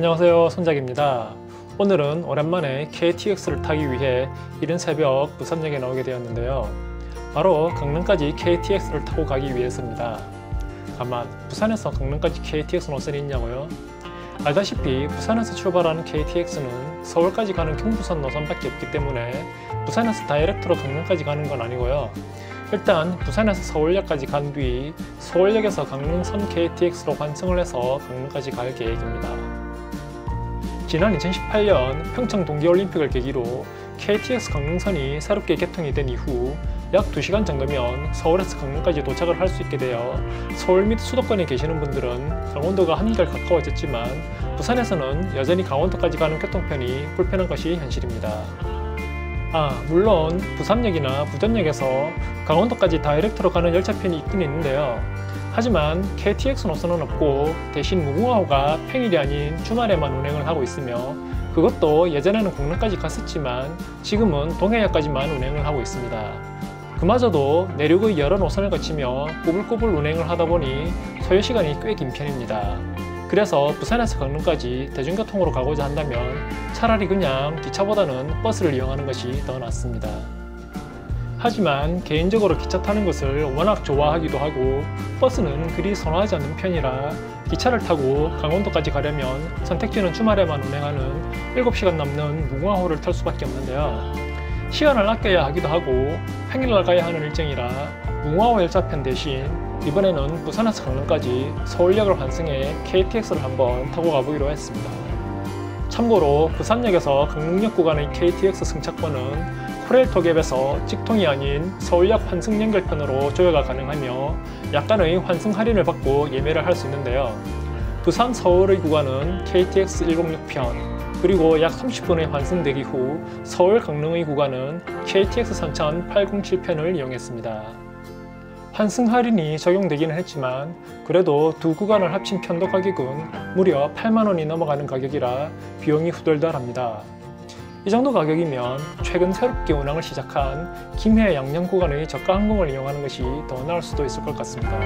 안녕하세요, 손작입니다. 오늘은 오랜만에 KTX를 타기 위해 이른 새벽 부산역에 나오게 되었는데요. 바로 강릉까지 KTX를 타고 가기 위해서입니다. 다만 부산에서 강릉까지 KTX 노선이 있냐고요? 알다시피 부산에서 출발하는 KTX는 서울까지 가는 경부선 노선밖에 없기 때문에 부산에서 다이렉트로 강릉까지 가는 건 아니고요. 일단 부산에서 서울역까지 간 뒤 서울역에서 강릉선 KTX로 환승을 해서 강릉까지 갈 계획입니다. 지난 2018년 평창 동계올림픽을 계기로 KTX 강릉선이 새롭게 개통이 된 이후 약 2시간 정도면 서울에서 강릉까지 도착을 할 수 있게 되어 서울 및 수도권에 계시는 분들은 강원도가 한결 가까워졌지만 부산에서는 여전히 강원도까지 가는 교통편이 불편한 것이 현실입니다. 물론 부산역이나 부전역에서 강원도까지 다이렉트로 가는 열차편이 있긴 있는데요. 하지만 KTX 노선은 없고 대신 무궁화호가 평일이 아닌 주말에만 운행을 하고 있으며 그것도 예전에는 강릉까지 갔었지만 지금은 동해역까지만 운행을 하고 있습니다. 그마저도 내륙의 여러 노선을 거치며 꼬불꼬불 운행을 하다 보니 소요시간이 꽤 긴 편입니다. 그래서 부산에서 강릉까지 대중교통으로 가고자 한다면 차라리 그냥 기차보다는 버스를 이용하는 것이 더 낫습니다. 하지만 개인적으로 기차 타는 것을 워낙 좋아하기도 하고 버스는 그리 선호하지 않는 편이라 기차를 타고 강원도까지 가려면 선택지는 주말에만 운행하는 7시간 넘는 무궁화호를 탈 수밖에 없는데요. 시간을 아껴야 하기도 하고 평일날 가야 하는 일정이라 무궁화호 열차편 대신 이번에는 부산에서 강릉까지 서울역을 환승해 KTX를 한번 타고 가보기로 했습니다. 참고로 부산역에서 강릉역 구간의 KTX 승차권은 코레일토갭에서 직통이 아닌 서울역 환승 연결편으로 조회가 가능하며 약간의 환승 할인을 받고 예매를 할 수 있는데요. 부산 서울의 구간은 KTX 106편, 그리고 약 30분의 환승 대기 후 서울 강릉의 구간은 KTX 선천 807편을 이용했습니다. 환승 할인이 적용되기는 했지만 그래도 두 구간을 합친 편도 가격은 무려 8만원이 넘어가는 가격이라 비용이 후덜덜합니다. 이 정도 가격이면 최근 새롭게 운항을 시작한 김해 양양 구간의 저가 항공을 이용하는 것이 더 나을 수도 있을 것 같습니다.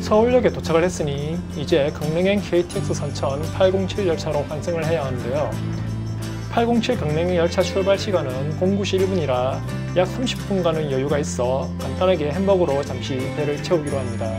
서울역에 도착을 했으니 이제 강릉행 KTX 선천 807 열차로 환승을 해야 하는데요. 807 강릉행 열차 출발 시간은 09시 1분이라 약 30분간의 여유가 있어 간단하게 햄버거로 잠시 배를 채우기로 합니다.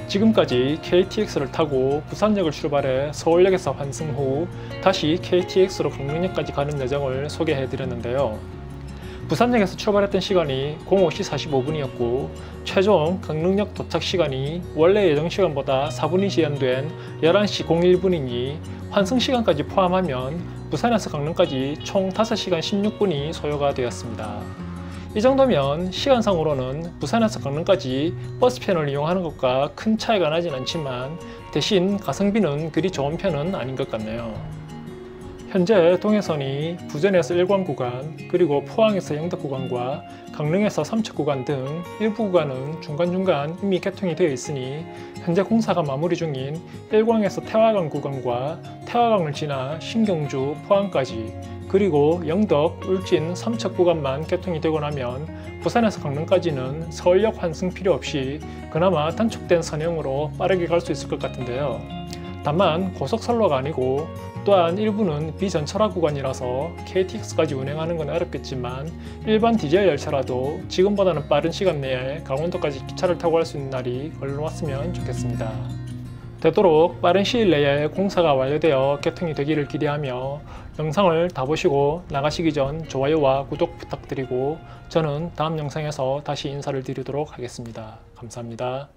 지금까지 KTX를 타고 부산역을 출발해 서울역에서 환승 후 다시 KTX로 강릉역까지 가는 여정을 소개해 드렸는데요. 부산역에서 출발했던 시간이 05시 45분이었고 최종 강릉역 도착 시간이 원래 예정 시간보다 4분이 지연된 11시 01분이니 환승 시간까지 포함하면 부산에서 강릉까지 총 5시간 16분이 소요가 되었습니다. 이 정도면 시간상으로는 부산에서 강릉까지 버스편을 이용하는 것과 큰 차이가 나진 않지만 대신 가성비는 그리 좋은 편은 아닌 것 같네요. 현재 동해선이 부전에서 일관 구간, 그리고 포항에서 영덕 구간과 강릉에서 삼척 구간 등 일부 구간은 중간중간 이미 개통이 되어 있으니 현재 공사가 마무리 중인 일광에서 태화강 구간과 태화강을 지나 신경주, 포항까지 그리고 영덕, 울진, 삼척 구간만 개통이 되고 나면 부산에서 강릉까지는 서울역 환승 필요 없이 그나마 단축된 선형으로 빠르게 갈 수 있을 것 같은데요. 다만 고속선로가 아니고 또한 일부는 비전철화 구간이라서 KTX까지 운행하는 건 어렵겠지만 일반 디젤 열차라도 지금보다는 빠른 시간 내에 강원도까지 기차를 타고 갈 수 있는 날이 얼른 왔으면 좋겠습니다. 되도록 빠른 시일 내에 공사가 완료되어 개통이 되기를 기대하며 영상을 다 보시고 나가시기 전 좋아요와 구독 부탁드리고 저는 다음 영상에서 다시 인사를 드리도록 하겠습니다. 감사합니다.